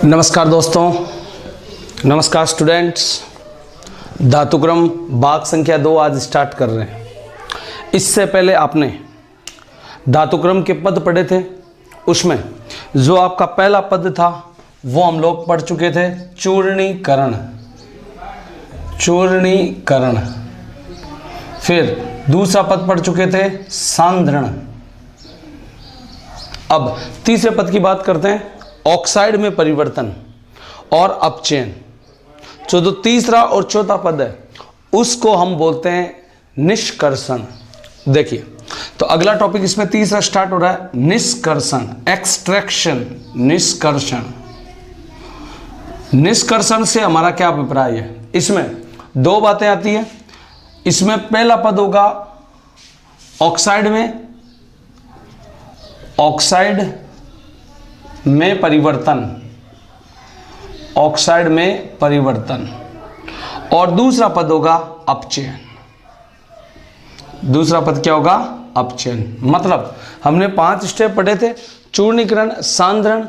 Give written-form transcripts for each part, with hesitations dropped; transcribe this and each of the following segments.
नमस्कार दोस्तों, नमस्कार स्टूडेंट्स। धातुक्रम भाग संख्या 2 आज स्टार्ट कर रहे हैं। इससे पहले आपने धातुक्रम के पद पढ़े थे, उसमें जो आपका पहला पद था वो हम लोग पढ़ चुके थे, चूर्णीकरण। चूर्णीकरण। फिर दूसरा पद पढ़ चुके थे, सांद्रण। अब तीसरे पद की बात करते हैं, ऑक्साइड में परिवर्तन और अपचयन। जो तीसरा और चौथा पद है उसको हम बोलते हैं निष्कर्षण। देखिए, तो अगला टॉपिक इसमें तीसरा स्टार्ट हो रहा है, निष्कर्षण, एक्सट्रैक्शन। निष्कर्षण। निष्कर्षण से हमारा क्या अभिप्राय है? इसमें दो बातें आती है। इसमें पहला पद होगा ऑक्साइड में परिवर्तन, ऑक्साइड में परिवर्तन, और दूसरा पद होगा अपचयन। दूसरा पद क्या होगा? अपचयन। मतलब हमने 5 स्टेप पढ़े थे, चूर्णीकरण, सांद्रण,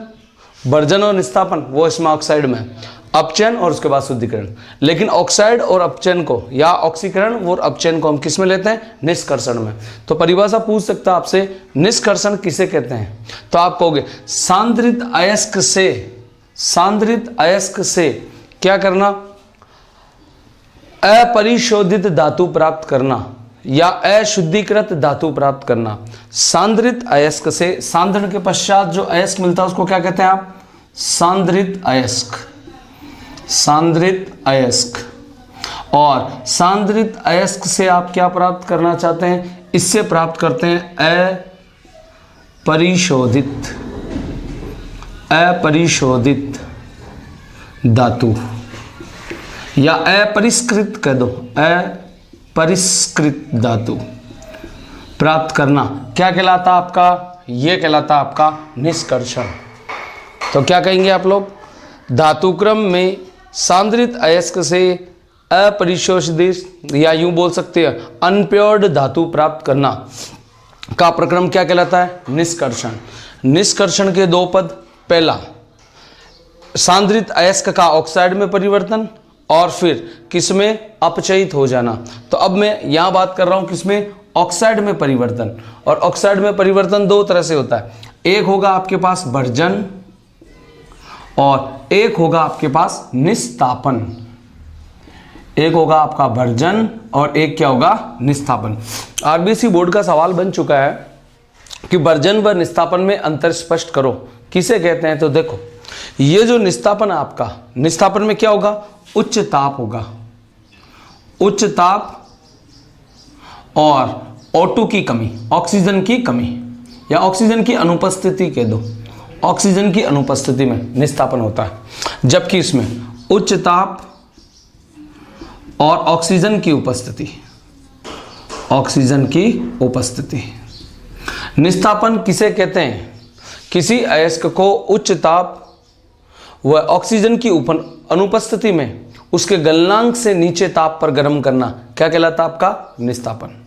वर्जन और निस्तापन, वो इसमें ऑक्साइड में, अपचयन और उसके बाद शुद्धिकरण। लेकिन ऑक्साइड और अपचयन को या ऑक्सीकरण और अपचयन को हम किस में लेते हैं? निष्कर्षण में। तो परिभाषा पूछ सकता है आपसे, निष्कर्षण किसे कहते हैं? तो आप कहोगे सांद्रित अयस्क से, सांद्रित अयस्क से क्या करना? अपरिशोधित धातु प्राप्त करना या अशुद्धिकृत धातु प्राप्त करना। सांद्रित अयस्क से, सांद्रण के पश्चात जो अयस्क मिलता है उसको क्या कहते हैं आप? सांद्रित अयस्क। सांद्रित अयस्क। और सांद्रित अयस्क से आप क्या प्राप्त करना चाहते हैं? इससे प्राप्त करते हैं अपरिशोधित धातु या अपरिष्कृत कह दो, अपरिष्कृत धातु प्राप्त करना क्या कहलाता आपका? यह कहलाता आपका निष्कर्षण। तो क्या कहेंगे आप लोग? धातुक्रम में सांद्रित अयस्क से अपरिशोधित या यूं बोल सकते हैं अनप्योर्ड धातु प्राप्त करना का प्रक्रम क्या कहलाता है? निष्कर्षण। निष्कर्षण के दो पद, पहला सांद्रित अयस्क का ऑक्साइड में परिवर्तन और फिर किसमें? अपचयित हो जाना। तो अब मैं यहां बात कर रहा हूं किसमें? ऑक्साइड में परिवर्तन। और ऑक्साइड में परिवर्तन दो तरह से होता है, एक होगा आपके पास वर्जन और एक होगा आपके पास निस्तापन। एक होगा आपका वर्जन और एक क्या होगा? निस्तापन। आरबीसी बोर्ड का सवाल बन चुका है कि वर्जन व निस्तापन में अंतर स्पष्ट करो, किसे कहते हैं? तो देखो, ये जो निस्तापन है आपका, निस्तापन में क्या होगा? उच्च ताप होगा। उच्च ताप और O2 की कमी, ऑक्सीजन की कमी या ऑक्सीजन की अनुपस्थिति कह दो, ऑक्सीजन की अनुपस्थिति में निस्तापन होता है। जबकि इसमें उच्च ताप और ऑक्सीजन की उपस्थिति, ऑक्सीजन की उपस्थिति। निस्तापन किसे कहते हैं? किसी अयस्क को उच्च ताप व ऑक्सीजन की अनुपस्थिति में उसके गलनांक से नीचे ताप पर गर्म करना क्या कहलाता आपका? निस्तापन।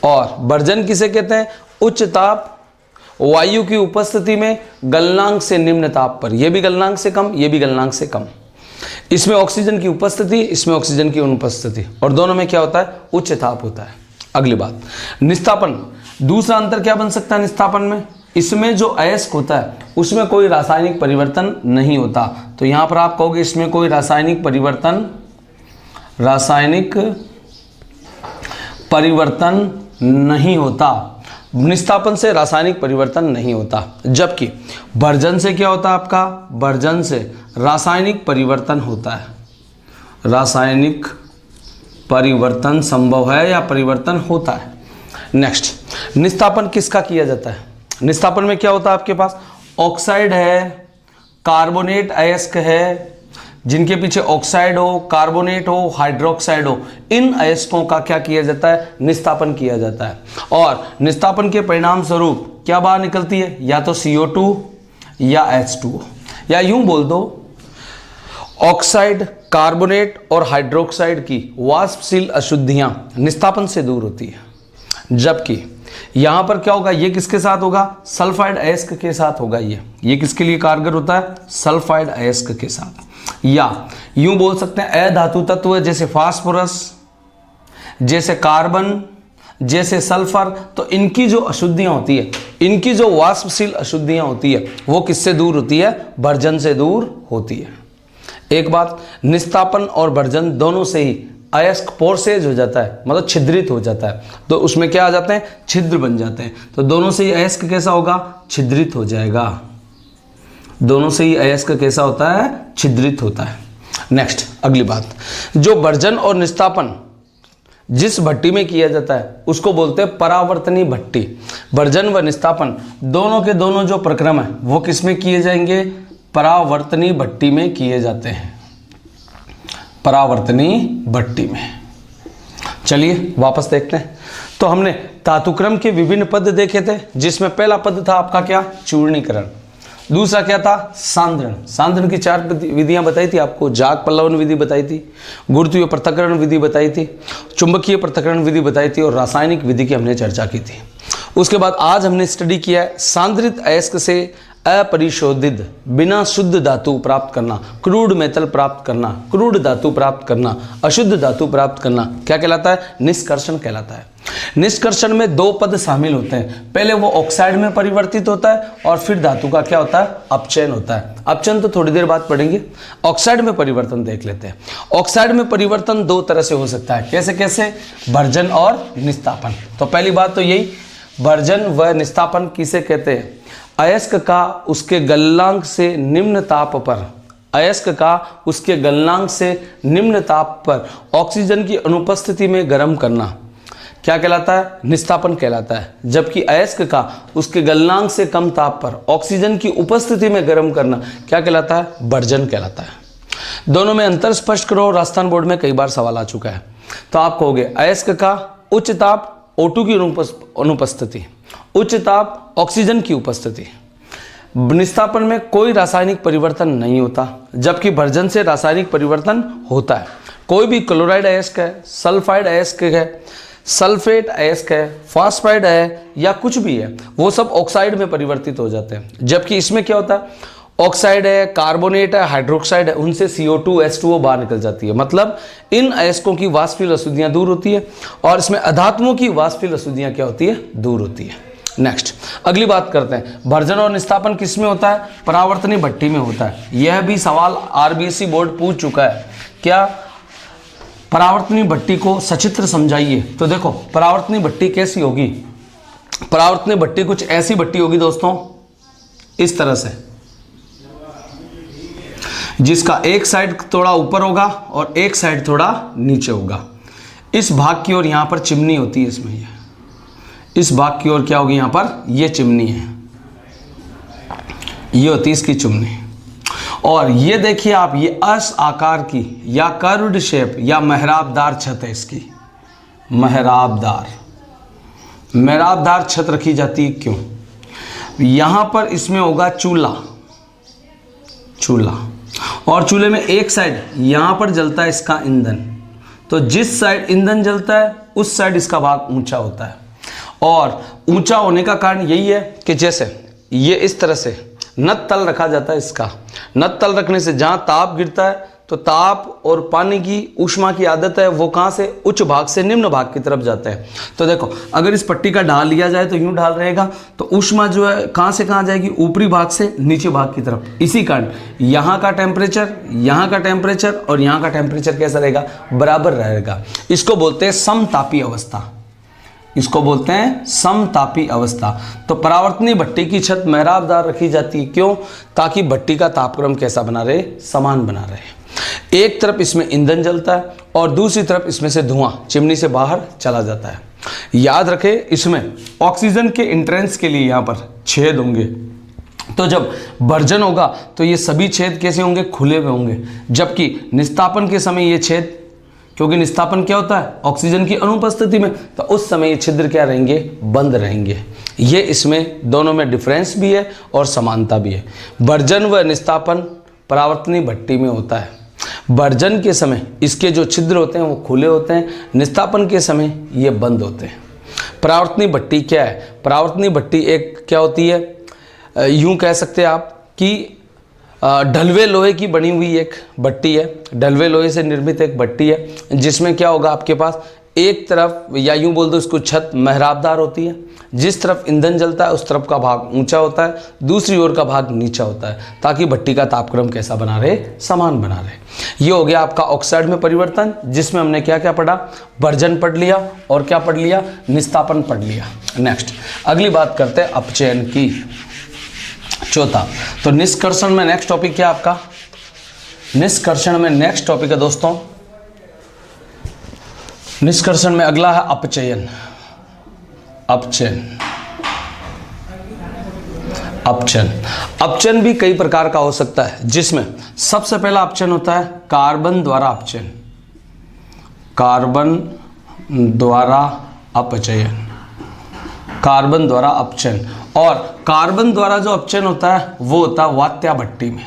और वर्जन किसे कहते हैं? उच्च ताप वायु की उपस्थिति में गलनांक से निम्न ताप पर, यह भी गलनांक से कम, यह भी गलनांक से कम। इसमें ऑक्सीजन की उपस्थिति, इसमें ऑक्सीजन की अनुपस्थिति, और दोनों में क्या होता है? उच्च ताप होता है। अगली बात, निस्तापन। दूसरा अंतर क्या बन सकता है निस्तापन में? इसमें जो अयस्क होता है उसमें कोई रासायनिक परिवर्तन नहीं होता। तो यहां पर आप कहोगे इसमें कोई रासायनिक परिवर्तन नहीं होता। निस्तापन से रासायनिक परिवर्तन नहीं होता। जबकि वर्जन से क्या होता है आपका? वर्जन से रासायनिक परिवर्तन होता है। रासायनिक परिवर्तन संभव है या परिवर्तन होता है। नेक्स्ट, निस्तापन किसका किया जाता है? निस्तापन में क्या होता है आपके पास? ऑक्साइड है, कार्बोनेट अयस्क है, जिनके पीछे ऑक्साइड हो, कार्बोनेट हो, हाइड्रोक्साइड हो, इन अयस्कों का क्या किया जाता है? निस्तापन किया जाता है। और निस्तापन के परिणाम स्वरूप क्या बाहर निकलती है? या तो CO2 या H2O, या यूं बोल दो ऑक्साइड, कार्बोनेट और हाइड्रोक्साइड की वाष्पशील अशुद्धियां निस्तापन से दूर होती है। जबकि यहां पर क्या होगा, ये किसके साथ होगा, सल्फाइड अयस्क के साथ होगा। ये किसके लिए कारगर होता है, सल्फाइड अयस्क के साथ। या यूं बोल सकते हैं अधातु तत्व जैसे फास्फोरस, जैसे कार्बन, जैसे सल्फर, तो इनकी जो अशुद्धियां होती है, इनकी जो वाष्पशील अशुद्धियां होती है वो किससे दूर होती है, भर्जन से दूर होती है। एक बात, निस्तापन और भर्जन दोनों से ही अयस्क पोरसेज हो जाता है, मतलब छिद्रित हो जाता है, तो उसमें क्या आ जाते हैं, छिद्र बन जाते हैं। तो दोनों से ही अयस्क कैसा होगा, छिद्रित हो जाएगा। दोनों से ही अयस्क कैसा होता है, छिद्रित होता है। नेक्स्ट अगली बात, जो भर्जन और निस्तापन जिस भट्टी में किया जाता है उसको बोलते हैं परावर्तनी भट्टी। भर्जन व निस्तापन दोनों के दोनों जो प्रक्रम है वो किस में किए जाएंगे, परावर्तनी भट्टी में किए जाते हैं, परावर्तनी भट्टी में। चलिए वापस देखते हैं। तो हमने धातुक्रम के विभिन्न पद देखे थे, जिसमें पहला पद था आपका क्या, चूर्णीकरण। दूसरा क्या था, सांद्रण। सांद्रण की 4 विधियां बताई थी आपको, जाग पल्लवन विधि बताई थी, गुरुत्वीय पृथक्करण विधि बताई थी, चुंबकीय पृथक्करण विधि बताई थी और रासायनिक विधि की हमने चर्चा की थी। उसके बाद आज हमने स्टडी किया है सांद्रित अयस्क से अपरिशोधित बिना शुद्ध धातु प्राप्त करना, क्रूड मेटल प्राप्त करना, क्रूड धातु प्राप्त करना, अशुद्ध धातु प्राप्त करना, क्या कहलाता है, निष्कर्षण कहलाता है। निष्कर्षण में 2 पद शामिल होते हैं, पहले वो ऑक्साइड में परिवर्तित होता है और फिर धातु का क्या होता है, अपचयन होता है। अपचयन तो थोड़ी देर बाद पढ़ेंगे, ऑक्साइड में परिवर्तन देख लेते हैं। ऑक्साइड में परिवर्तन 2 तरह से हो सकता है, कैसे कैसे, भर्जन और निस्तापन। तो पहली बात तो यही, भर्जन व निस्तापन किसे कहते हैं, अयस्क का उसके गलनांक से निम्न ताप पर, अयस्क का उसके गलनांक से निम्न ताप पर ऑक्सीजन की अनुपस्थिति में गर्म करना क्या कहलाता है, निस्तापन कहलाता है। जबकि अयस्क का उसके गलनांक से कम ताप पर ऑक्सीजन की उपस्थिति में गर्म करना क्या कहलाता है, भर्जन कहलाता है। दोनों में अंतर स्पष्ट करो, राजस्थान बोर्ड में कई बार सवाल आ चुका है। तो आप कहोगे अयस्क का उच्च ताप O2 की अनुपस्थिति, उच्च ताप ऑक्सीजन की उपस्थिति। निस्तापन में कोई रासायनिक परिवर्तन नहीं होता, जबकि भर्जन से रासायनिक परिवर्तन होता है। कोई भी क्लोराइड अयस्क है, सल्फाइड अयस्क है, सल्फेट अयस्क है, फास्फाइड है या कुछ भी है, वो सब ऑक्साइड में परिवर्तित हो जाते हैं। जबकि इसमें क्या होता है, ऑक्साइड है, कार्बोनेट है, हाइड्रोक्साइड है, उनसे CO2 H2O बाहर निकल जाती है। मतलब इन अयस्कों की वाष्पशील अशुद्धियां दूर होती है और इसमें अधात्मों की वाष्पशील अशुद्धियां क्या होती है, दूर होती है। नेक्स्ट अगली बात करते हैं, भर्जन और निस्तापन किस में होता है, परावर्तनी भट्टी में होता है। यह भी सवाल RBSE बोर्ड पूछ चुका है, क्या परावर्तनी भट्टी को सचित्र समझाइए। तो देखो परावर्तनी भट्टी कैसी होगी, परावर्तनी भट्टी कुछ ऐसी भट्टी होगी दोस्तों, इस तरह से, जिसका एक साइड थोड़ा ऊपर होगा और एक साइड थोड़ा नीचे होगा। इस भाग की ओर यहां पर चिमनी होती है, इसमें इस भाग की ओर क्या होगी, यहां पर ये चिमनी है, ये होती है इसकी चिमनी। और ये देखिए आप, ये अस आकार की या कर्व्ड शेप या मेहराबदार छत है इसकी, मेहराबदार छत रखी जाती है। क्यों, यहां पर इसमें होगा चूल्हा, और चूल्हे में एक साइड यहां पर जलता है इसका ईंधन। तो जिस साइड ईंधन जलता है उस साइड इसका भाग ऊंचा होता है। और ऊंचा होने का कारण यही है कि जैसे ये इस तरह से नत तल रखा जाता है, इसका नत तल रखने से जहां ताप गिरता है तो ताप और पानी की ऊष्मा की आदत है, वो कहां से, उच्च भाग से निम्न भाग की तरफ जाते हैं। तो देखो अगर इस पट्टी का ढाल लिया जाए तो यूं ढाल रहेगा, तो ऊष्मा जो है कहां से कहां जाएगी, ऊपरी भाग से नीचे भाग की तरफ। इसी कारण यहाँ का टेम्परेचर, यहाँ का टेम्परेचर और यहाँ का टेम्परेचर कैसा रहेगा, बराबर रहेगा। इसको बोलते हैं समतापी अवस्था, इसको बोलते हैं समतापी अवस्था। तो परावर्तनी भट्टी की छत मेहराबदार रखी जाती है, क्यों, ताकि भट्टी का तापक्रम कैसा बना रहे, समान बना रहे। एक तरफ इसमें ईंधन जलता है और दूसरी तरफ इसमें से धुआं चिमनी से बाहर चला जाता है। याद रखें इसमें ऑक्सीजन के एंट्रेंस के लिए यहाँ पर छेद होंगे। तो जब भर्जन होगा तो ये सभी छेद कैसे होंगे, खुले हुए होंगे। जबकि निस्तापन के समय ये छेद, क्योंकि निस्तापन क्या होता है, ऑक्सीजन की अनुपस्थिति में, तो उस समय ये छिद्र क्या रहेंगे, बंद रहेंगे। ये इसमें दोनों में डिफरेंस भी है और समानता भी है। भर्जन व निस्तापन परावर्तनी भट्टी में होता है। भर्जन के समय इसके जो छिद्र होते हैं वो खुले होते हैं, निस्तापन के समय ये बंद होते हैं। परावर्तनी भट्टी क्या है? परावर्तनी भट्टी एक क्या होती है, यूं कह सकते हैं आप कि ढलवे लोहे की बनी हुई एक भट्टी है, ढलवे लोहे से निर्मित एक भट्टी है, जिसमें क्या होगा आपके पास, एक तरफ या यूं बोल दो इसको छत मेहराबदार होती है, जिस तरफ ईंधन जलता है उस तरफ का भाग ऊंचा होता है, दूसरी ओर का भाग नीचा होता है, ताकि भट्टी का तापक्रम कैसा बना रहे, समान बना रहे। ये हो गया आपका ऑक्साइड में परिवर्तन, जिसमें हमने क्या क्या पढ़ा, वर्जन पढ़ लिया और क्या पढ़ लिया, निस्तापन पढ़ लिया। नेक्स्ट अगली बात करते हैं अपचयन की, चौथा। तो निष्कर्षण में नेक्स्ट टॉपिक क्या आपका, निष्कर्षण में नेक्स्ट टॉपिक है दोस्तों, निष्कर्षण में अगला है अपचयन। अपचयन, अपचयन, अपचयन भी कई प्रकार का हो सकता है, जिसमें सबसे पहला अपचयन होता है कार्बन द्वारा अपचयन, कार्बन द्वारा अपचयन, कार्बन द्वारा अपचयन। और कार्बन द्वारा जो अपचयन होता है वो होता है वात्या भट्टी में,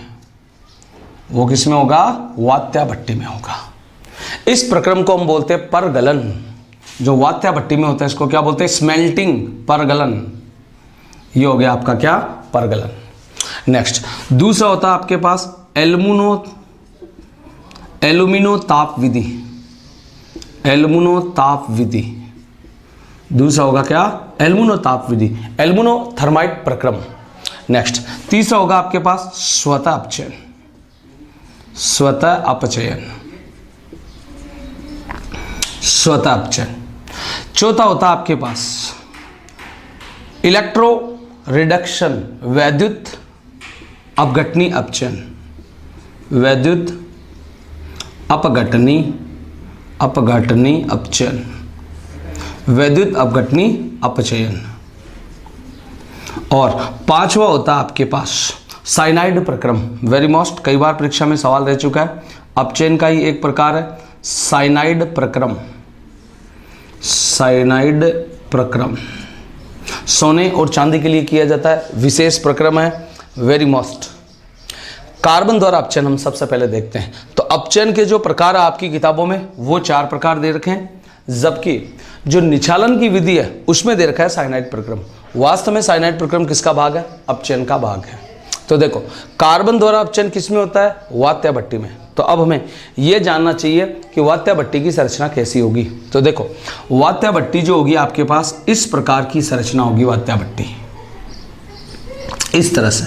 वो किसमें होगा, वात्या भट्टी में होगा। इस प्रक्रम को हम बोलते हैं परगलन, जो वात्या भट्टी में होता है इसको क्या बोलते हैं, स्मेल्टिंग, परगलन। ये हो गया आपका क्या, परगलन। नेक्स्ट दूसरा होता है आपके पास एल्यूमिनो ताप विधि, एल्यूमिनो ताप विधि। दूसरा होगा क्या, एल्यूमिनो ताप विधि, एल्यूमिनो थर्माइट प्रक्रम। नेक्स्ट तीसरा होगा आपके पास स्वतः अपचयन, स्वतः अपचयन, स्वतः अपचयन। चौथा होता है आपके पास इलेक्ट्रो रिडक्शन, वैद्युत अपघटनी अपचयन, वैद्युत अपघटनी अपचयन, वैद्युत अपघटनी अपचयन। और पांचवा होता है आपके पास साइनाइड प्रक्रम, वेरी मोस्ट, कई बार परीक्षा में सवाल रह चुका है, अपचयन का ही एक प्रकार है साइनाइड प्रक्रम, साइनाइड प्रक्रम। सोने और चांदी के लिए किया जाता है, विशेष प्रक्रम है, वेरी मोस्ट। कार्बन द्वारा अपचयन हम सबसे पहले देखते हैं। तो अपचयन के जो प्रकार है आपकी किताबों में वो 4 प्रकार दे रखे हैं, जबकि जो निचालन की विधि है उसमें दे रखा है साइनाइड प्रक्रम। वास्तव में साइनाइड प्रक्रम किसका भाग है, अपचयन का भाग है। तो देखो कार्बन द्वारा अपचयन किसमें होता है, वात्या भट्टी में। तो अब हमें यह जानना चाहिए कि वात्या भट्टी की संरचना कैसी होगी। तो देखो वात्या भट्टी जो होगी आपके पास इस प्रकार की संरचना होगी, वात्या भट्टी इस तरह से,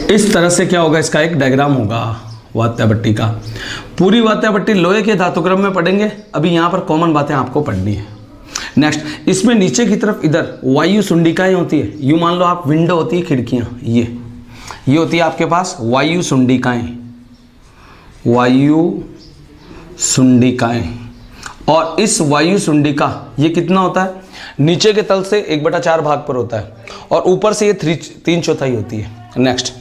इस तरह से क्या होगा, इसका एक डायग्राम होगा वात्या भट्टी का। पूरी वात्या भट्टी लोहे के धातुक्रम में पढ़ेंगे, अभी यहां पर कॉमन बातें आपको पढ़नी है। नेक्स्ट इसमें नीचे की तरफ इधर वायु सुंडिकाएं होती है, यूं मान लो आप विंडो होती है, खिड़कियां, ये होती है आपके पास वायु सुंडिकाएं, वायु सुंडिकाएं। और इस वायु सुंडिका ये कितना होता है, नीचे के तल से 1/4 भाग पर होता है और ऊपर से ये 3/4 होती है। नेक्स्ट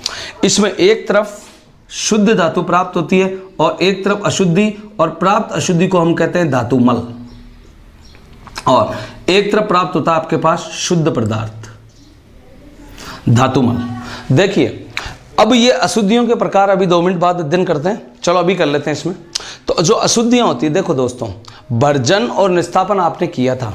इसमें एक तरफ शुद्ध धातु प्राप्त होती है और एक तरफ अशुद्धि, और प्राप्त अशुद्धि को हम कहते हैं धातुमल, और एक तरफ प्राप्त होता है आपके पास शुद्ध पदार्थ, धातुमल। देखिए अब ये अशुद्धियों के प्रकार अभी 2 मिनट बाद अध्ययन करते हैं, चलो अभी कर लेते हैं इसमें। तो जो अशुद्धियां होती है, देखो दोस्तों, भर्जन और निस्तापन आपने किया था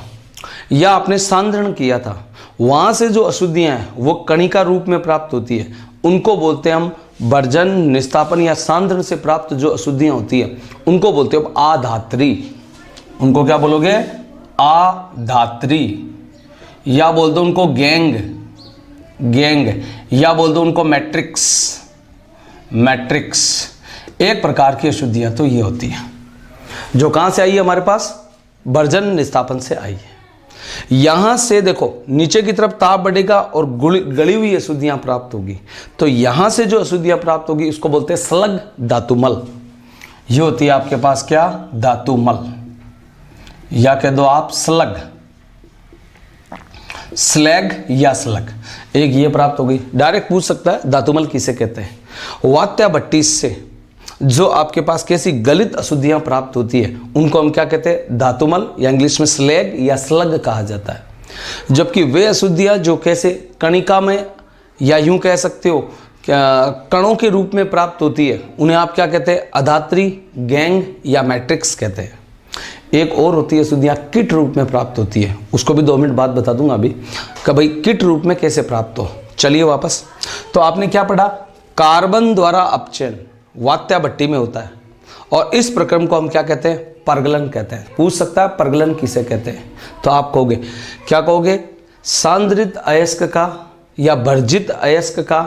या आपने सांद्रण किया था, वहां से जो अशुद्धियां हैं वो कणिका रूप में प्राप्त होती है, उनको बोलते हैं हम भर्जन, निस्तापन या सांद्रण से प्राप्त जो अशुद्धियां होती है उनको बोलते हैं आधात्री। उनको क्या बोलोगे, आधात्री, या बोल दो उनको गैंग, या बोल दो उनको मैट्रिक्स, एक प्रकार की अशुद्धियां तो ये होती है जो कहां से आई है हमारे पास, भर्जन निस्तापन से आई है। यहां से देखो नीचे की तरफ ताप बढ़ेगा और गली हुई अशुद्धियां प्राप्त होगी, तो यहां से जो अशुद्धियां प्राप्त होगी उसको बोलते हैं स्लग धातुमल। ये होती है आपके पास क्या, धातुमल, या कह दो आप स्लग, स्लैग या स्लग, एक ये प्राप्त हो गई। डायरेक्ट पूछ सकता है धातुमल किसे कहते हैं। वात्या भट्टी से जो आपके पास कैसी गलित अशुद्धियां प्राप्त होती है उनको हम क्या कहते हैं, धातुमल, या इंग्लिश में स्लैग या स्लग कहा जाता है। जबकि वे अशुद्धियां जो कैसे कणिका में, या यूं कह सकते हो कणों के रूप में प्राप्त होती है उन्हें आप क्या कहते हैं, अधात्री, गैंग या मैट्रिक्स कहते हैं। एक और होती है अशुद्धियाँ किट रूप में प्राप्त होती है, उसको भी 2 मिनट बाद बता दूंगा अभी कि भाई किट रूप में कैसे प्राप्त हो। चलिए वापस, तो आपने क्या पढ़ा, कार्बन द्वारा अपचयन वात्या भट्टी में होता है और इस प्रक्रम को हम क्या कहते हैं, परगलन कहते हैं। पूछ सकता है परगलन किसे कहते हैं, तो आप कहोगे, क्या कहोगे, सांद्रित अयस्क का या वर्जित अयस्क का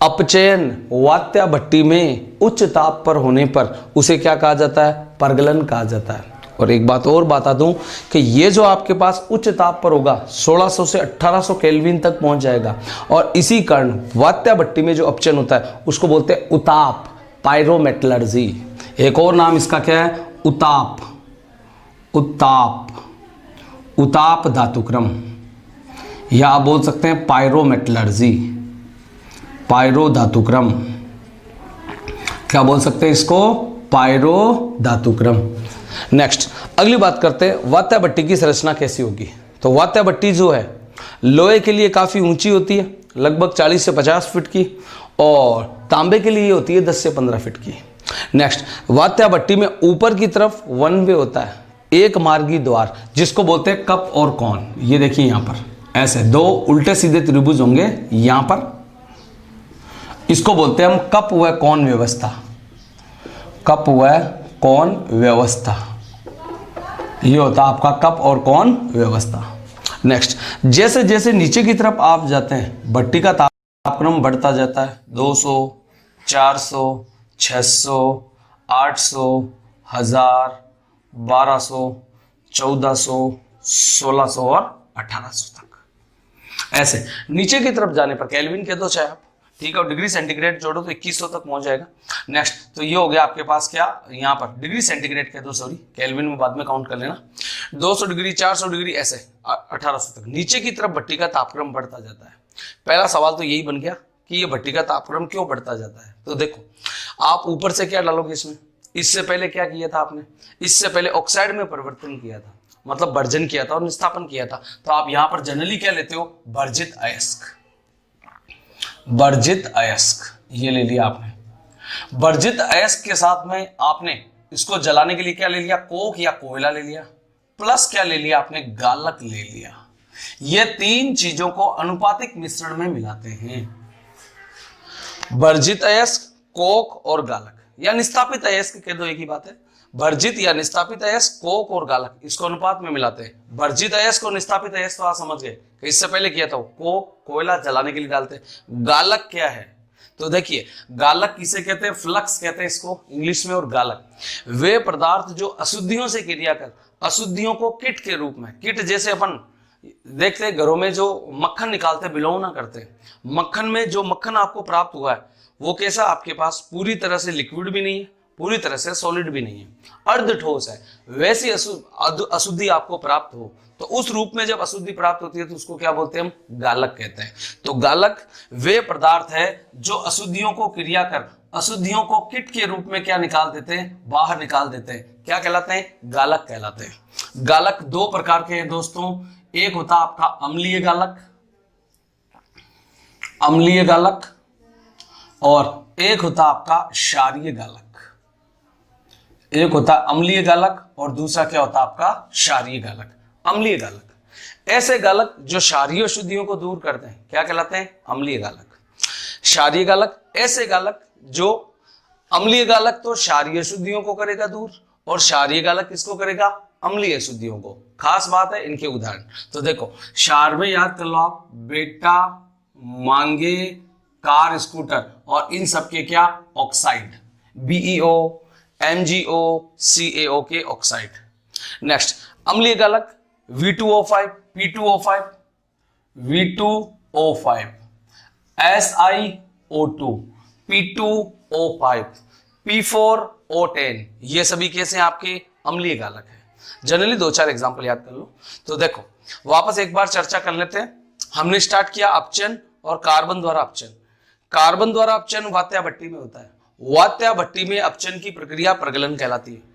अपचयन वात्या भट्टी में उच्च ताप पर होने पर उसे क्या कहा जाता है, परगलन कहा जाता है। और एक बात और बता दूं कि ये जो आपके पास उच्च ताप पर होगा 1600 से 1800 केल्विन तक पहुंच जाएगा और इसी कारण वात्या भट्टी में जो अपचयन होता है उसको बोलते हैं उताप, पायरोमेटलर्जी। एक और नाम इसका क्या है, उताप, उताप, उताप धातुक्रम, या आप बोल सकते हैं पायरोमेटलर्जी, पायरो धातुक्रम। क्या बोल सकते हैं इसको, पायरो धातुक्रम। नेक्स्ट अगली बात करते हैं, वात्या भट्टी की संरचना कैसी होगी। तो वात्या भट्टी जो है लोहे के लिए काफ़ी ऊंची होती है, लगभग 40 से 50 फीट की, और तांबे के लिए होती है 10 से 15 फीट की। नेक्स्ट, वात्या भट्टी में ऊपर की तरफ वन वे होता है, एक मार्गी द्वार, जिसको बोलते हैं कप और कॉन। ये देखिए यहाँ पर ऐसे 2 उल्टे सीधे त्रिभुज होंगे यहाँ पर, इसको बोलते हैं हम कप व कॉन व्यवस्था, कप व कॉन व्यवस्था। ये होता है आपका कप और कॉन व्यवस्था। नेक्स्ट, जैसे जैसे नीचे की तरफ आप जाते हैं भट्टी का तापक्रम बढ़ता जाता है, 200, 400, 600, 800, 1000, 1200, 1400, 1600 और 1800 तक। ऐसे नीचे की तरफ जाने पर केल्विन कह दो चाहे आप, ठीक है, और डिग्री सेंटीग्रेड जोड़ो तो 2100 तक पहुंच जाएगा। नेक्स्ट, तो ये हो गया आपके पास क्या, यहाँ पर डिग्री सेंटीग्रेड कह दो, सॉरी केल्विन में बाद में काउंट कर लेना। 200 डिग्री, 400 डिग्री, ऐसे 1800 तक नीचे की तरफ भट्टी का तापक्रम बढ़ता जाता है। पहला सवाल तो यही बन गया कि ये भट्टी का तापक्रम क्यों बढ़ता जाता है। तो देखो, आप ऊपर से क्या डालोगे इसमें, इससे पहले क्या किया था आपने, इससे पहले ऑक्साइड में परिवर्तन किया था, मतलब वर्जन किया था और निस्तापन किया था। तो आप यहाँ पर जनरली क्या लेते हो, वर्जित अयस्क, वर्जित अयस्क ये ले लिया आपने। वर्जित अयस्क के साथ में आपने इसको जलाने के लिए क्या ले लिया, कोक या कोयला ले लिया, प्लस क्या ले लिया आपने, गालक ले लिया। ये 3 चीजों को अनुपातिक मिश्रण में मिलाते हैं, वर्जित अयस्क, कोक और गालक, या निस्तापित अयस्क कह दो, एक ही बात है। वर्जित या निस्तापित अयस्क, कोक और गालक, इसको अनुपात में मिलाते हैं। वर्जित अयस्क और निस्तापित अयस्क तो आप समझ गए कि इससे पहले किया था, कोक कोयला जलाने के लिए डालते हैं। गालक क्या है, तो देखिए गालक किसे कहते हैं, फ्लक्स कहते हैं इसको इंग्लिश में। और गालक वे पदार्थ जो अशुद्धियों से क्रिया कर अशुद्धियों को किट के रूप में, किट जैसे अपन देखते हैं घरों में जो मक्खन निकालते हैं, बिलोना करते हैं, मक्खन में जो मक्खन आपको प्राप्त हुआ है वो कैसा, आपके पास पूरी तरह से लिक्विड भी नहीं है, पूरी तरह से सॉलिड भी नहीं है, अर्ध ठोस है। वैसी अशुद्धि आपको प्राप्त हो तो उस रूप में जब अशुद्धि प्राप्त होती है तो उसको क्या बोलते हैं, हम गालक कहते हैं। तो गालक वे पदार्थ है जो अशुद्धियों को क्रिया कर अशुद्धियों को किट के रूप में क्या निकाल देते हैं, बाहर निकाल देते हैं। क्या कहलाते हैं, गालक कहलाते हैं। गालक 2 प्रकार के हैं दोस्तों, एक होता आपका अम्लीय गालक, अम्लीय गालक, और एक होता आपका क्षारीय गालक। एक होता अम्लीय गालक और दूसरा क्या होता आपका क्षारीय गालक। अम्लीय गालक ऐसे गालक जो क्षारीय अशुद्धियों को दूर करते हैं, क्या कहलाते हैं, अम्लीय गालक। क्षारीय गालक ऐसे गालक जो, अम्लीय गालक तो क्षारीय अशुद्धियों को करेगा दूर, और क्षारीय गालक किसको करेगा, अम्लीय अशुद्धियों को। खास बात है इनके उदाहरण, तो देखो क्षार में याद कर लो आप, बेटा, मांगे, कार, स्कूटर, और इन सबके क्या, ऑक्साइड, BeO, MgO, CaO के ऑक्साइड। नेक्स्ट, अम्लीय गालक V2O5, P2O5, V2O5, SiO2, P2O5, P4O10, ये सभी कैसे हैं आपके अम्लीय गालक है। जनरली 2-4 एग्जांपल याद कर लो। तो देखो वापस एक बार चर्चा कर लेते हैं। हमने स्टार्ट किया अपचयन और कार्बन द्वारा अपचयन। कार्बन द्वारा अपचयन वात्या भट्टी में होता है। वात्या भट्टी में अपचयन की प्रक्रिया प्रगलन कहलाती है।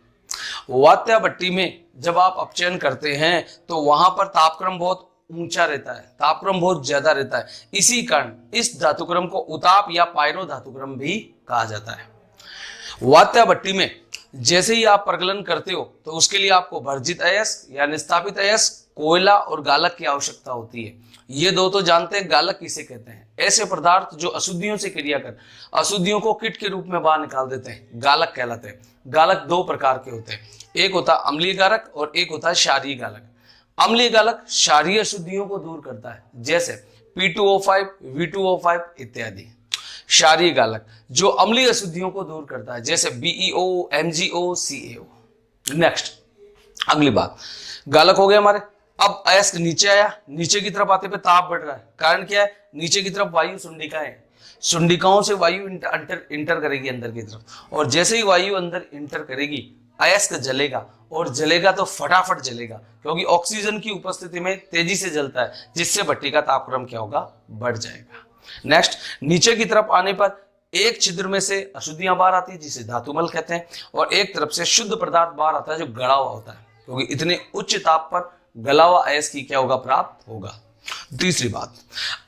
वात्या भट्टी में जब आप अपचयन करते हैं तो वहां पर तापक्रम बहुत ऊंचा रहता है, तापक्रम बहुत ज्यादा रहता है। इसी कारण इस धातुक्रम को उताप या पायरो धातुक्रम भी कहा जाता है। वात्या भट्टी में जैसे ही आप प्रगलन करते हो तो उसके लिए आपको भर्जित अयस्क या निस्तापित अयस्क, कोयला और गालक की आवश्यकता होती है। ये दो तो जानते हैं, गालक किसे कहते हैं? ऐसे पदार्थ जो अशुद्धियों से क्रिया कर अशुद्धियों को कीट के रूप में बाहर निकाल देते हैं, गालक कहलाते हैं। गालक दो प्रकार के होते हैं, एक होता है अम्लीय गालक और एक होता है क्षारीय गालक। अम्लीय गालक क्षारीय अशुद्धियों को दूर करता है, जैसे P2O5, V2O5 इत्यादि। क्षारीय गालक जो अम्लीय अशुद्धियों को दूर करता है, जैसे BeO, MgO, CaO। नेक्स्ट, अगली बात, गालक हो गए हमारे। अब अयस्क नीचे आया, नीचे की तरफ आते पे ताप बढ़ रहा है। कारण क्या है? नीचे की तरफ वायु सुंडिका है, सुंडिकाओं से वायु इंटर करेगी अंदर की तरफ, और जैसे ही वायु अंदर इंटर करेगी अयस्क जलेगा, और जलेगा तो फटाफट जलेगा, क्योंकि ऑक्सीजन की उपस्थिति में तेजी से जलता है, जिससे भट्टी का तापक्रम क्या होगा? बढ़ जाएगा। नेक्स्ट, नीचे की तरफ आने पर एक छिद्र में से अशुद्धियां बाहर आती है, जिसे धातुमल कहते हैं, और एक तरफ से शुद्ध पदार्थ बाहर आता है जो गड़ा हुआ होता है, क्योंकि इतने उच्च ताप पर गला हुआ अयस्क की क्या होगा? प्राप्त होगा। तीसरी बात,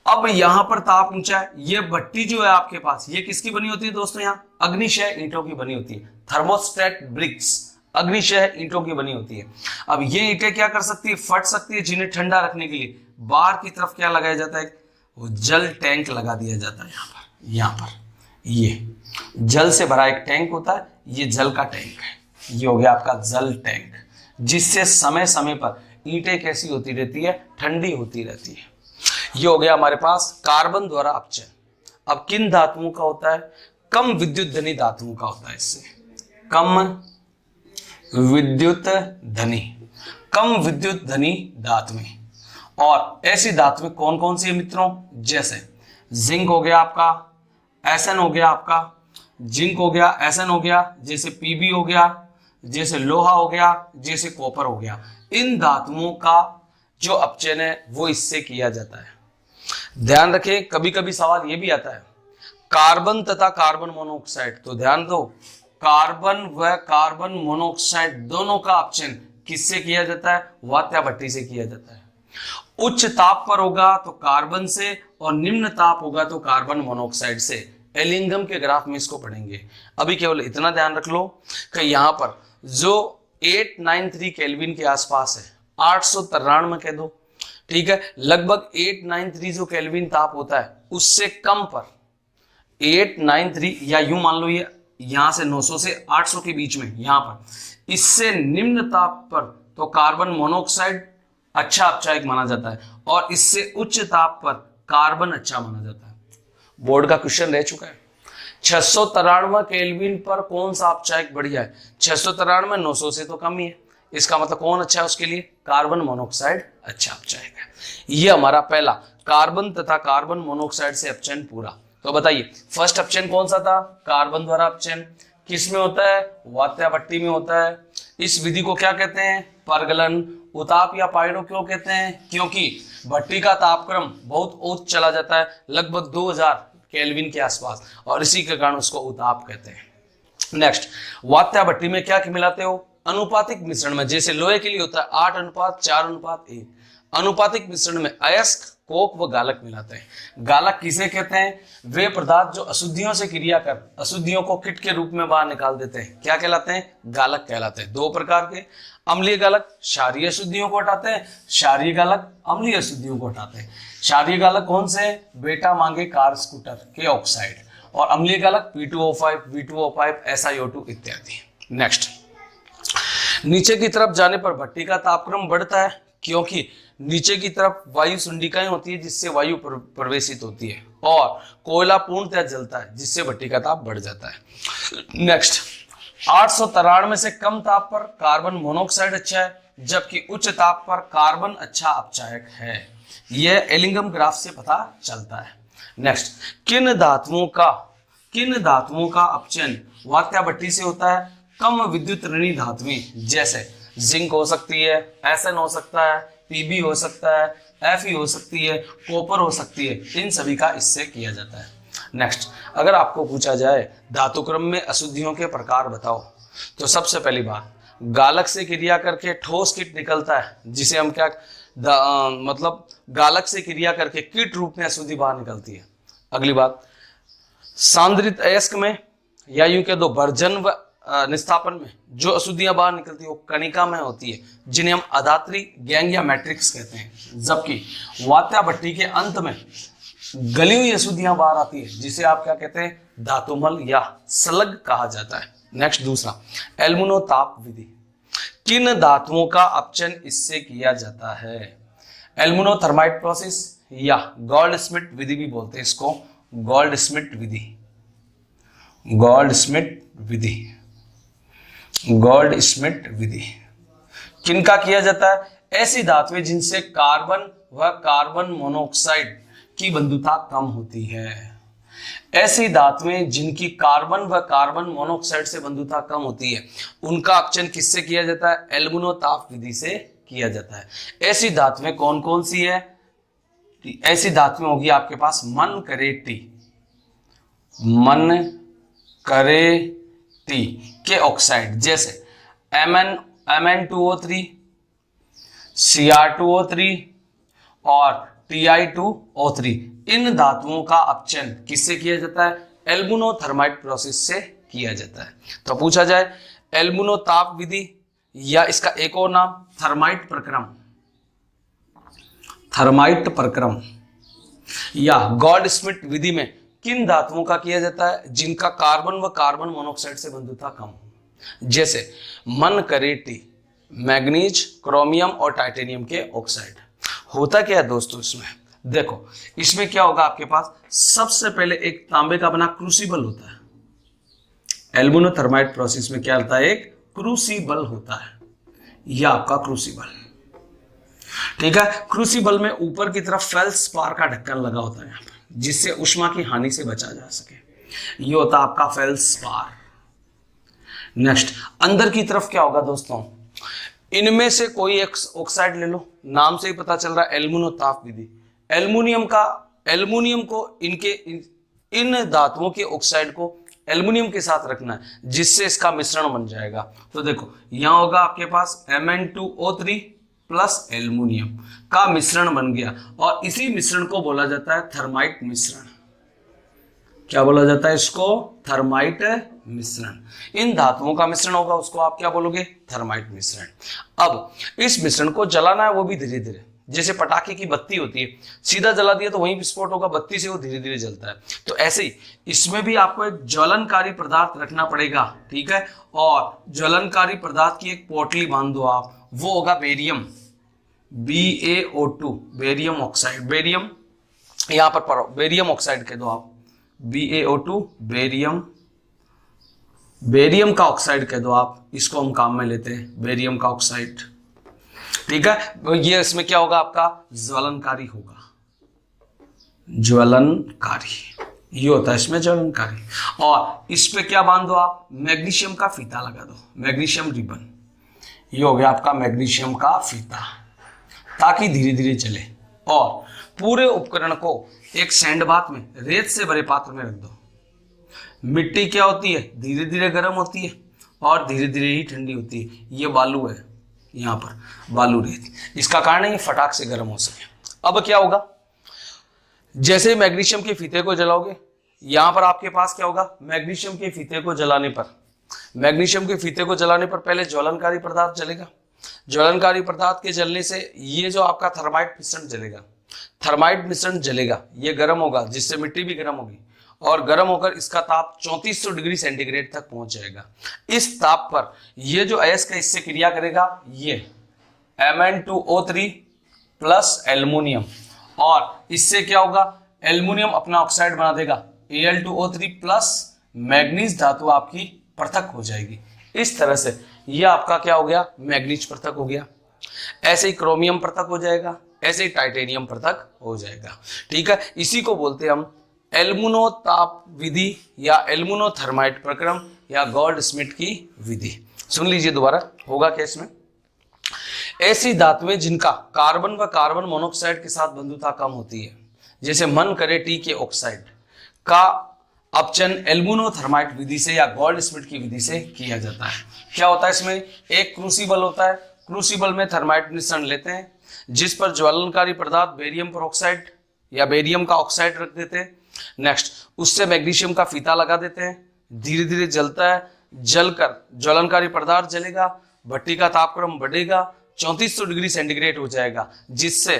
अब यहां पर ताप ऊंचा है, ये भट्टी जो है आपके पास, ये किसकी बनी होती है दोस्तों? यहाँ अग्निशय ईंटों की बनी होती है। थर्मोस्टेट ब्रिक्स अग्निशय ईंटों की बनी होती है। अब ये ईंटें क्या कर सकती है? फट सकती है, जिन्हें ठंडा रखने के लिए बाहर की तरफ क्या लगाया जाता है? वो जल टैंक लगा दिया जाता है। यहाँ पर ये जल से भरा एक टैंक होता है, ये जल का टैंक है। ये हो गया आपका जल टैंक, जिससे समय समय पर ईंटें कैसी होती रहती है? ठंडी होती रहती है। ये हो गया हमारे पास कार्बन द्वारा अपचयन। अब किन धातुओं का होता है? कम विद्युत धनी धातुओं का होता है। इससे कम विद्युत धनी, कम विद्युत धनी धातुएं। और ऐसी धातुएं कौन कौन सी है मित्रों? जैसे जिंक हो गया आपका, एसएन हो गया आपका, जिंक हो गया, एसएन हो गया, जैसे पीबी हो गया, जैसे लोहा हो गया, जैसे कॉपर हो गया। इन धातुओं का जो अपचयन है वो इससे किया जाता है। ध्यान रखें, कभी कभी सवाल ये भी आता है, कार्बन तथा कार्बन मोनोऑक्साइड, तो ध्यान दो, कार्बन व कार्बन मोनोऑक्साइड दोनों का अपचयन किससे किया जाता है? वात्या भट्टी से किया जाता है। उच्च ताप पर होगा तो कार्बन से, और निम्न ताप होगा तो कार्बन मोनोऑक्साइड से। एलिंगम के ग्राफ में इसको पढ़ेंगे। अभी केवल इतना ध्यान रख लो कि यहां पर जो 893 केल्विन के आसपास है, 893 कह दो, ठीक है, लगभग 893 जो केल्विन ताप होता है उससे कम पर 893, या यूं मान लो ये यहां से 900 से 800 के बीच में, यहां पर इससे निम्न ताप पर तो कार्बन मोनोऑक्साइड अच्छा अपचायक माना जाता है, और इससे उच्च ताप पर कार्बन अच्छा माना जाता है। बोर्ड का क्वेश्चन रह चुका है। 693 केल्विन पर कौन सा अपचायक बढ़िया है? 693 900 से तो कम ही है, इसका मतलब कौन अच्छा है उसके लिए? कार्बन मोनोऑक्साइड अच्छा अपचायक है। ये हमारा पहला कार्बन तथा कार्बन मोनोऑक्साइड से अपचयन पूरा। तो बताइए फर्स्ट अपचयन कौन सा था? कार्बन द्वारा अपचयन। किस में होता है? वात्या भट्टी में होता है। इस विधि को क्या कहते हैं? परगलन। उताप या पायरो क्यों कहते हैं? क्योंकि भट्टी का तापक्रम बहुत उच्च चला जाता है, लगभग 2000 केल्विन के आसपास, और इसी के कारण उसको उताप कहते हैं। नेक्स्ट, वात्या भट्टी में क्या मिलाते हो? अनुपातिक मिश्रण में, जैसे लोहे के लिए होता है 8:4:1। अनुपातिक मिश्रण में अयस्क, कोक व गालक मिलाते हैं। गालक किसे कहते हैं? वे पदार्थ जो अशुद्धियों से क्रिया कर अशुद्धियों को किट के रूप में बाहर निकाल देते हैं, क्या कहलाते हैं? गालक कहलाते हैं। दो प्रकार के, अम्लीय गालक क्षारीय अशुद्धियों को हटाते हैं, क्षारीय गालक अम्लीय अशुद्धियों को हटाते हैं। क्षारीय गालक कौन से? बेटा मांगे कार स्कूटर के ऑक्साइड, और अम्लीय गालक P2O5, V2O5, SiO2 इत्यादि। नेक्स्ट, नीचे की तरफ जाने पर भट्टी का तापक्रम बढ़ता है, क्योंकि नीचे की तरफ वायु सुंडिकाएं होती है, जिससे वायु प्रवेशित होती है, और कोयला पूर्णतः जलता है, जिससे भट्टी का ताप बढ़ जाता है। नेक्स्ट, 893 से कम ताप पर कार्बन मोनोऑक्साइड अच्छा है, जबकि उच्च ताप पर कार्बन अच्छा अपचायक है। यह एलिंगम ग्राफ से पता चलता है। नेक्स्ट, किन धातुओं का अपचयन वात्या भट्टी से होता है? कम विद्युत ऋणी धातुएं, जैसे जिंक हो सकती है, एसएन हो सकता है, पीबी हो सकता है, एफई हो सकती है, कॉपर हो सकती है, इन सभी का इससे किया जाता है। नेक्स्ट, अगर आपको पूछा जाए धातुक्रम में अशुद्धियों के प्रकार बताओ, तो सबसे पहली बात, गालक से क्रिया करके ठोस कीट निकलता है, जिसे हम क्या मतलब गालक से क्रिया करके कीट रूप में अशुद्धि बाहर निकलती है। अगली बात, सांद्रित अयस्क में या यूं कह दो वर्जन व निस्तापन में जो अशुद्धियां बाहर निकलती है वो कणिका में होती है, जिन्हें हम अधात्री गैंग या मैट्रिक्स कहते हैं। जबकि वात्या भट्टी के अंत में गली हुई अशुद्धियां बाहर आती है, जिसे आप क्या कहते हैं, धातुमल या स्लग कहा जाता है। नेक्स्ट दूसरा, एल्मुनोताप विधि। किन धातुओं का अपचन इससे किया जाता है? एल्मुनोथर्माइट प्रोसेस या गोल्डस्मिट विधि भी बोलते हैं इसको, गोल्डस्मिट विधि, गोल्डस्मिट विधि, गोल्डस्मिट विधि। किनका किया जाता है? ऐसी धातुएं जिनसे कार्बन व कार्बन मोनोऑक्साइड की बंधुता कम होती है। ऐसी धातुएं जिनकी कार्बन व कार्बन मोनोऑक्साइड से बंधुता कम होती है, उनका अपचन किससे किया जाता है? एल्मुनोताप विधि से किया जाता है। ऐसी धातुएं कौन कौन सी है? ऐसी धातुएं होगी आपके पास मन करे टी, मन करे टी के ऑक्साइड, जैसे Mn2O3, Cr2O3 और Ti2O3। इन धातुओं का अपचन किससे किया जाता है? एल्मुनोथर्माइट प्रोसेस से किया जाता है। तो पूछा जाए एल्मुनोताप विधि या इसका एक और नाम थर्माइट प्रक्रम, थर्माइट प्रक्रम या गोल्डस्मिट विधि में किन धातुओं का किया जाता है जिनका कार्बन व कार्बन मोनोऑक्साइड से बंधुता कम हो? जैसे मन करे टी, मैग्नीज, क्रोमियम और टाइटेनियम के ऑक्साइड। होता क्या है दोस्तों इसमें? देखो इसमें क्या होगा आपके पास, सबसे पहले एक तांबे का बना क्रूसिबल होता है। एल्मुनोथर्माइट प्रोसेस में क्या होता है? एक क्रूसिबल होता है, यह आपका क्रूसिबल, ठीक है। क्रूसिबल में ऊपर की तरफ फेल्सपार का ढक्कन लगा होता है यहाँ पर, जिससे ऊष्मा की हानि से बचा जा सके। ये होता है आपका फेल्सपार। नेक्स्ट, अंदर की तरफ क्या होगा दोस्तों? इनमें से कोई एक ऑक्साइड ले लो, नाम से ही पता चल रहा है एल्मुनोताप विधि। एल्युमिनियम को इनके इन धातुओं के ऑक्साइड को एल्युमिनियम के साथ रखना है, जिससे इसका मिश्रण बन जाएगा। तो देखो यहां होगा आपके पास Mn2O3 प्लस एल्युमिनियम का मिश्रण बन गया, और इसी मिश्रण को बोला जाता है थर्माइट मिश्रण। क्या बोला जाता है इसको? थर्माइट मिश्रण। इन धातुओं का मिश्रण होगा, उसको आप क्या बोलोगे? थर्माइट मिश्रण। अब इस मिश्रण को जलाना है, वो भी धीरे धीरे, जैसे पटाखे की बत्ती होती है, सीधा जला दिया तो वहीं विस्फोट होगा, बत्ती से वो धीरे धीरे जलता है। तो ऐसे ही इसमें भी आपको एक ज्वलनकारी पदार्थ रखना पड़ेगा, ठीक है। और ज्वलनकारी पदार्थ की एक पोटली बांध दो आप, वो होगा barium, BaO2, barium oxide. Barium यहां पर पढ़ो, बेरियम ऑक्साइड कह दो आप, BaO2, बेरियम का ऑक्साइड कह दो आप, इसको हम काम में लेते हैं, बेरियम का ऑक्साइड, ठीक है। ये इसमें क्या होगा आपका? ज्वलनकारी होगा, ज्वलनकारी, ये होता है इसमें ज्वलनकारी। और इस पे क्या बांध दो आप? मैग्नीशियम का फीता लगा दो, मैग्नीशियम रिबन, ये हो गया आपका मैग्नीशियम का फीता, ताकि धीरे धीरे चले। और पूरे उपकरण को एक सैंडबाथ में, रेत से भरे पात्र में रख दो। मिट्टी क्या होती है? धीरे धीरे गर्म होती है और धीरे धीरे ही ठंडी होती है। ये बालू है, यहाँ पर बालू रेत, इसका कारण है ये फटाक से गर्म हो सके। अब क्या होगा? जैसे मैग्नीशियम के फीते को जलाओगे, यहां पर आपके पास क्या होगा? मैग्नीशियम के फीते को जलाने पर, मैग्नीशियम के फीते को जलाने पर पहले ज्वलनकारी पदार्थ जलेगा। ज्वलनकारी पदार्थ के जलने से ये जो आपका थर्माइट मिश्रण जलेगा, थर्माइट मिश्रण जलेगा, ये गर्म होगा, जिससे मिट्टी भी गर्म होगी, और गर्म होकर इसका ताप 3400 डिग्री सेंटीग्रेड तक पहुंच जाएगा। इस ताप पर ये जो अयस्क है इससे क्रिया करेगा, ये Mn2O3 प्लस एल्युमिनियम, और इससे क्या होगा? एल्युमिनियम अपना ऑक्साइड बना देगा, Al2O3 प्लस मैग्नीज धातु आपकी पृथक हो जाएगी। इस तरह से ये आपका क्या हो गया? मैग्नीज पृथक हो गया। ऐसे ही क्रोमियम पृथक हो जाएगा, ऐसे ही टाइटेनियम पृथक हो जाएगा, ठीक है। इसी को बोलते हैं हम एल्मुनोताप विधि या एल्मुनोथर्माइट प्रक्रम या गोल्डस्मिट की विधि। सुन लीजिए दोबारा, होगा क्या इसमें? ऐसी धातुएं जिनका कार्बन व कार्बन मोनोऑक्साइड के साथ बंधुता कम होती है, जैसे मन करे टी के ऑक्साइड का अपचन एल्मुनोथर्माइट विधि से या गोल्डस्मिट की विधि से किया जाता है। क्या होता है इसमें? एक क्रूसिबल होता है, क्रूसिबल में थर्माइट मिश्रण लेते हैं, जिस पर ज्वलनकारी पदार्थ बेरियम पेरोक्साइड या बेरियम का ऑक्साइड रख देते हैं। नेक्स्ट, उससे मैग्नीशियम का फीता लगा देते हैं, धीरे धीरे जलता है, जलकर ज्वलनकारी पदार्थ जलेगा, भट्टी का तापक्रम बढ़ेगा, 3400 डिग्री सेंटीग्रेड हो जाएगा, जिससे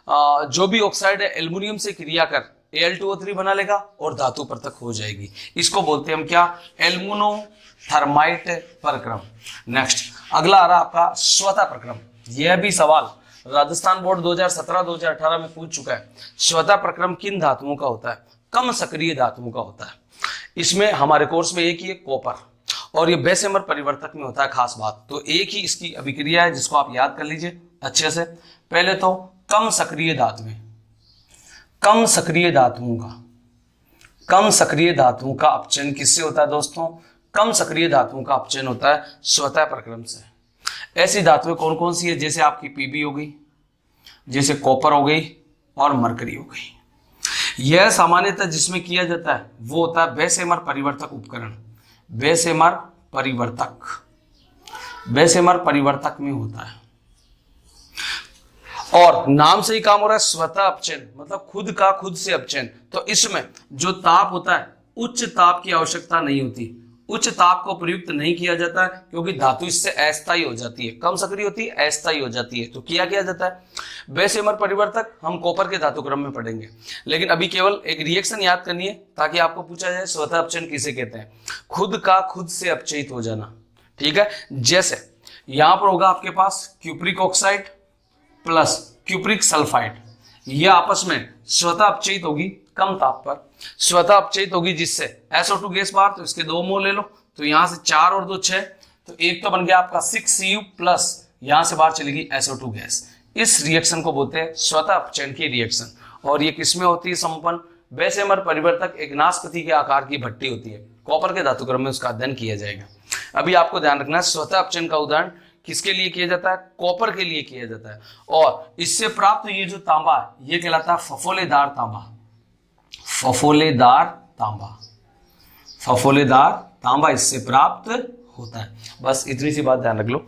जो भी ऑक्साइड है एल्युमिनियम से क्रिया कर Al2O3 बना लेगा और धातु पृथक हो जाएगी। इसको बोलते हैं हम क्या, एल्युमिनोथर्माइट प्रक्रम। नेक्स्ट, अगला आ रहा आपका स्वतः प्रक्रम। यह भी सवाल राजस्थान बोर्ड 2017-2018 में पूछ चुका है। स्वतः प्रक्रम किन धातुओं का होता है, कम सक्रिय धातुओं का होता है। इसमें हमारे कोर्स में एक ही है कॉपर, और ये बेसेमर परिवर्तक में होता है। खास बात तो एक ही इसकी अभिक्रिया है जिसको आप याद कर लीजिए अच्छे से। पहले तो कम सक्रिय धातुएं, कम सक्रिय धातुओं का अपचयन किससे होता है दोस्तों, कम सक्रिय धातुओं का अपचयन होता है स्वतः प्रक्रम से। ऐसी धातुएं कौन कौन सी है, जैसे आपकी पीबी हो गई, जैसे कॉपर हो गई और मरकरी हो गई। यह सामान्यतः जिसमें किया जाता है वो होता है बेसेमर परिवर्तक उपकरण। बेसेमर परिवर्तक में होता है, और नाम से ही काम हो रहा है स्वतः अपचयन, मतलब खुद का खुद से अपचयन। तो इसमें जो ताप होता है, उच्च ताप की आवश्यकता नहीं होती, उच्च ताप को प्रयुक्त नहीं किया जाता है, क्योंकि धातु इससे अस्थायी हो जाती है, कम सक्रिय होती है, अस्थायी हो जाती है। तो किया जाता है बेसेमर परिवर्तक, हम कॉपर के धातु क्रम में पढ़ेंगे। लेकिन अभी केवल एक रिएक्शन याद करनी है ताकि आपको पूछा जाए स्वतः अपचयन किसे कहते हैं, खुद का खुद से अपचयित हो जाना। ठीक है, जैसे यहां पर होगा आपके पास cupric oxide plus cupric sulphide, यह आपस में स्वतः अपचयित होगी कम ताप पर, स्वतः अपचयित होगी, जिससे SO2 गैस बाहर, तो इसके 2 मोल ले लो, तो यहां से 4 और 2 6, तो एक तो बन गया आपका 6Cu प्लस यहां से बाहर चलेगी SO2 गैस। इस रिएक्शन को बोलते हैं स्वतः अपचयन की रिएक्शन, और ये किसमें होती है संपन्न, बेसेमर परिवर्तक एक नाशपति के आकार की भट्टी होती है, कॉपर के धातुक्रम में उसका अध्ययन किया जाएगा। अभी आपको ध्यान रखना है स्वतः अपचयन का उदाहरण किसके लिए किया जाता है, कॉपर के लिए किया जाता है, और इससे प्राप्त ये जो तांबा है ये कहलाता है फफोलेदार तांबा। फफोलेदार तांबा इससे प्राप्त होता है। बस इतनी सी बात ध्यान रख लो।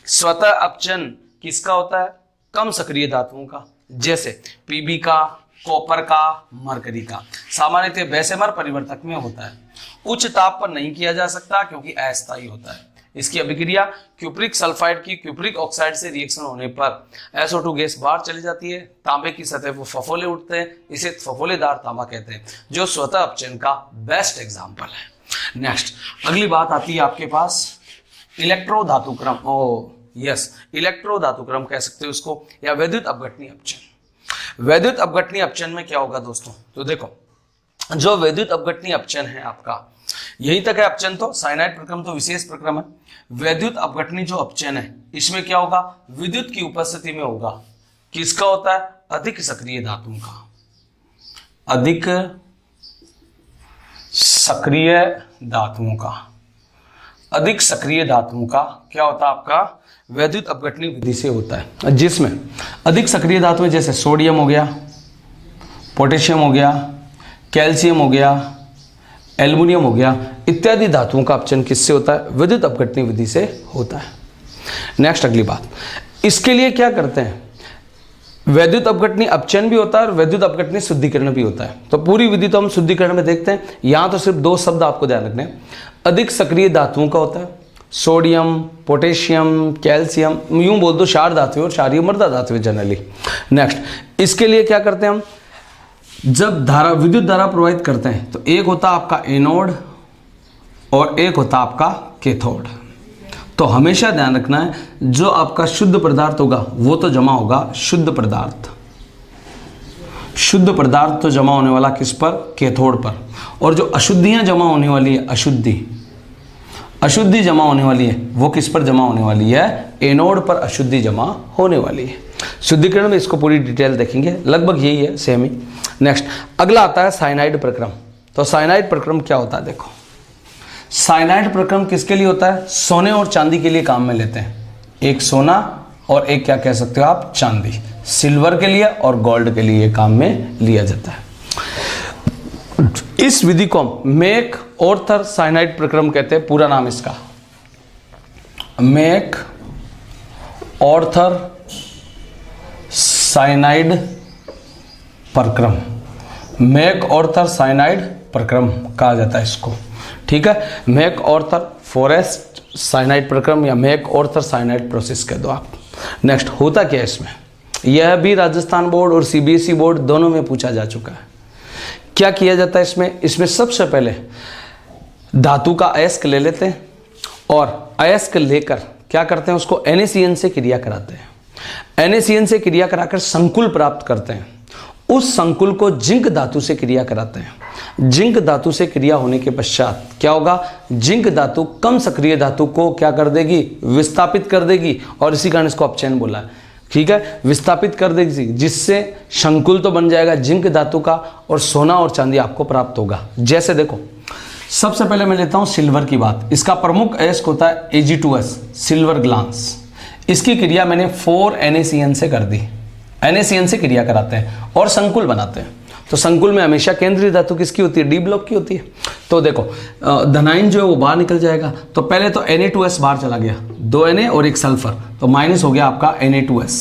स्वतः अपचयन किसका होता है, कम सक्रिय धातुओं का, जैसे पीबी का, कॉपर का, मरकरी का। सामान्यतः बेसेमर परिवर्तक में होता है, उच्च ताप पर नहीं किया जा सकता क्योंकि अस्थायी होता है। इसकी अभिक्रिया क्यूप्रिक सल्फाइड की क्यूप्रिक ऑक्साइड से रिएक्शन होने पर SO2 गैस बाहर चली जाती है, तांबे की सतह पर फफोले उठते हैं, इसे फफोलेदार तांबा कहते हैं, जो स्वतः अपचयन का बेस्ट एग्जांपल है। नेक्स्ट, अगली बात आती है आपके पास इलेक्ट्रो धातुक्रम। इलेक्ट्रो धातुक्रम कह सकते हो उसको, या वैद्युत अपघटनीय अपचयन। वैद्युत अपघटनीय अपचयन में क्या होगा दोस्तों, तो देखो जो वैद्युत अपघटनीय अपचयन है आपका, यही तक है अपचयन, तो साइनाइड प्रक्रम तो विशेष प्रक्रम है। वैद्युत अपघटनीय जो अपचयन है इसमें क्या होगा, विद्युत की उपस्थिति में होगा। किसका होता है, अधिक सक्रिय धातुओं का। अधिक सक्रिय धातुओं का क्या होता है आपका, वैद्युत अपघटनीय विधि से होता है, जिसमें अधिक सक्रिय धातुएं जैसे सोडियम हो गया, पोटेशियम हो गया, कैल्शियम हो गया, एल्युमिनियम हो गया, इत्यादि धातुओं का अपचयन किससे होता है, विद्युत अपघटनीय विधि से होता है। नेक्स्ट, अगली बात, इसके लिए क्या करते हैं, वैद्युत अपघटनीय अपचयन भी होता है और वैद्युत अपघटनीय शुद्धिकरण भी होता है। तो पूरी विधि तो हम शुद्धिकरण में देखते हैं, यहां तो सिर्फ 2 शब्द आपको ध्यान रखने हैं। अधिक सक्रिय धातुओं का होता है सोडियम, पोटेशियम, कैल्शियम, यूं बोल दो क्षार धातु और क्षारीय मृदा धातु जनरली। नेक्स्ट, इसके लिए क्या करते हैं हम, जब विद्युत धारा प्रवाहित करते हैं तो एक होता आपका एनोड और एक होता आपका कैथोड। तो हमेशा ध्यान रखना है, जो आपका शुद्ध पदार्थ होगा वो तो जमा होगा शुद्ध पदार्थ तो जमा होने वाला किस पर, कैथोड पर, और जो अशुद्धियां जमा होने वाली है, अशुद्धि जमा होने वाली है वो किस पर जमा होने वाली है, एनोड पर अशुद्धि जमा होने वाली है। शुद्धिकरण में इसको पूरी डिटेल देखेंगे, लगभग यही है, सेम ही। नेक्स्ट, अगला आता है साइनाइड प्रक्रम। तो साइनाइड प्रक्रम क्या होता है, देखो साइनाइड प्रक्रम किसके लिए होता है, सोने और चांदी के लिए काम में लेते हैं। एक सोना और एक क्या कह सकते हो आप, चांदी, सिल्वर के लिए और गोल्ड के लिए काम में लिया जाता है। इस विधि को मेक ऑर्थर साइनाइड प्रक्रम कहते हैं, पूरा नाम इसका मेक ऑर्थर साइनाइड प्रक्रम, मैक ऑर्थर साइनाइड प्रक्रम कहा जाता है इसको। ठीक है, मैक ऑर्थर फॉरेस्ट साइनाइड प्रक्रम या मैक ऑर्थर साइनाइड प्रोसेस कह दो आप। नेक्स्ट होता क्या है इसमें, यह भी राजस्थान बोर्ड और सीबीएसई बोर्ड दोनों में पूछा जा चुका है। क्या किया जाता है इसमें, इसमें सबसे पहले धातु का अयस्क ले लेते हैं और अयस्क लेकर क्या करते हैं, उसको NaCN से क्रिया कराते हैं। NaCN से क्रिया कराकर संकुल प्राप्त करते हैं। उस संकुल को जिंक धातु से क्रिया कराते हैं। जिंक धातु से क्रिया होने के पश्चात क्या होगा, जिंक धातु कम सक्रिय धातु को क्या कर देगी, विस्थापित कर देगी, और इसी कारण इसको अपचयन बोला है। ठीक है, विस्थापित कर देगी, जिससे संकुल तो बन जाएगा जिंक धातु का और सोना और चांदी आपको प्राप्त होगा। जैसे देखो, सबसे पहले मैं लेता हूं सिल्वर की बात। इसका प्रमुख अयस्क होता है Ag2S, सिल्वर ग्लांस। इसकी क्रिया मैंने 4NaCN से कर दी। NaCN से क्रिया कराते हैं और संकुल बनाते हैं। तो संकुल में हमेशा केंद्रीय धातु किसकी होती है, डी ब्लॉक की होती है। तो देखो धनायन जो है वो बाहर निकल जाएगा। तो पहले तो Na2S बाहर चला गया, 2 Na और 1 सल्फर, तो माइनस हो गया आपका Na2S।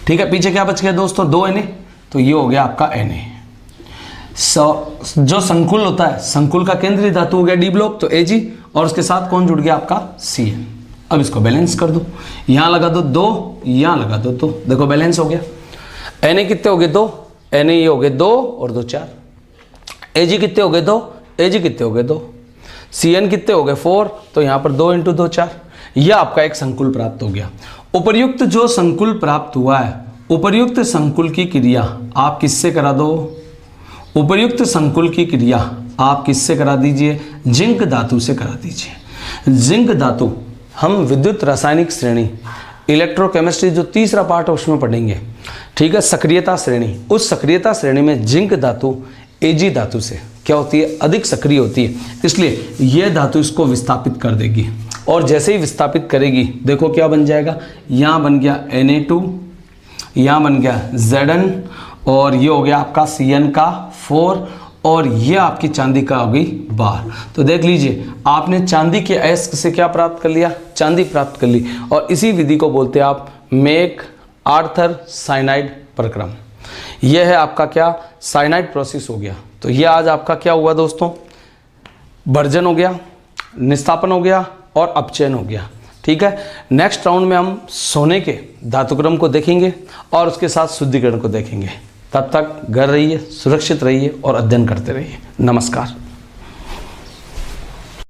ठीक है, पीछे क्या बच गया दोस्तों, 2 Na, तो ये हो गया आपका Na। जो संकुल होता है, संकुल का केंद्रीय धातु हो गया डी ब्लॉक, तो Ag, और उसके साथ कौन जुड़ गया आपका Cn। अब इसको बैलेंस कर दो, यहां लगा दो 2, यहां लगा दो 2, देखो बैलेंस हो गया। Na कितने हो गए 2, Na ये हो गए 2 और 2 4। Ag कितने हो गए 2, Ag कितने हो गए 2, Cn कितने हो गए 4, तो यहां पर 2 × 2 4। यह आपका एक संकुल प्राप्त हो गया। उपर्युक्त जो संकुल प्राप्त हुआ है, उपर्युक्त संकुल की क्रिया आप किससे करा दो, उपर्युक्त संकुल की क्रिया आप किससे करा दीजिए, जिंक धातु से करा दीजिए। जिंक धातु हम विद्युत रासायनिक श्रेणी, इलेक्ट्रोकेमिस्ट्री जो तीसरा पार्ट है उसमें पढ़ेंगे। ठीक है, सक्रियता श्रेणी, उस सक्रियता श्रेणी में जिंक धातु Ag धातु से क्या होती है, अधिक सक्रिय होती है, इसलिए यह धातु इसको विस्थापित कर देगी। और जैसे ही विस्थापित करेगी, देखो क्या बन जाएगा, यहाँ बन गया Na2, यहाँ बन गया Zn, और ये हो गया आपका Cn का 4, और ये आपकी चांदी का हो गई बार। तो देख लीजिए, आपने चांदी के अयस्क से क्या प्राप्त कर लिया, चांदी प्राप्त कर ली, और इसी विधि को बोलते हैं आप मैक ऑर्थर साइनाइड प्रक्रम। यह है आपका क्या, साइनाइड प्रोसेस हो गया। तो ये आज आपका क्या हुआ दोस्तों, वर्जन हो गया, निस्तापन हो गया और अपचयन हो गया। ठीक है, नेक्स्ट राउंड में हम सोने के धातुक्रम को देखेंगे और उसके साथ शुद्धिकरण को देखेंगे। तब तक घर रहिए, सुरक्षित रहिए और अध्ययन करते रहिए। नमस्कार।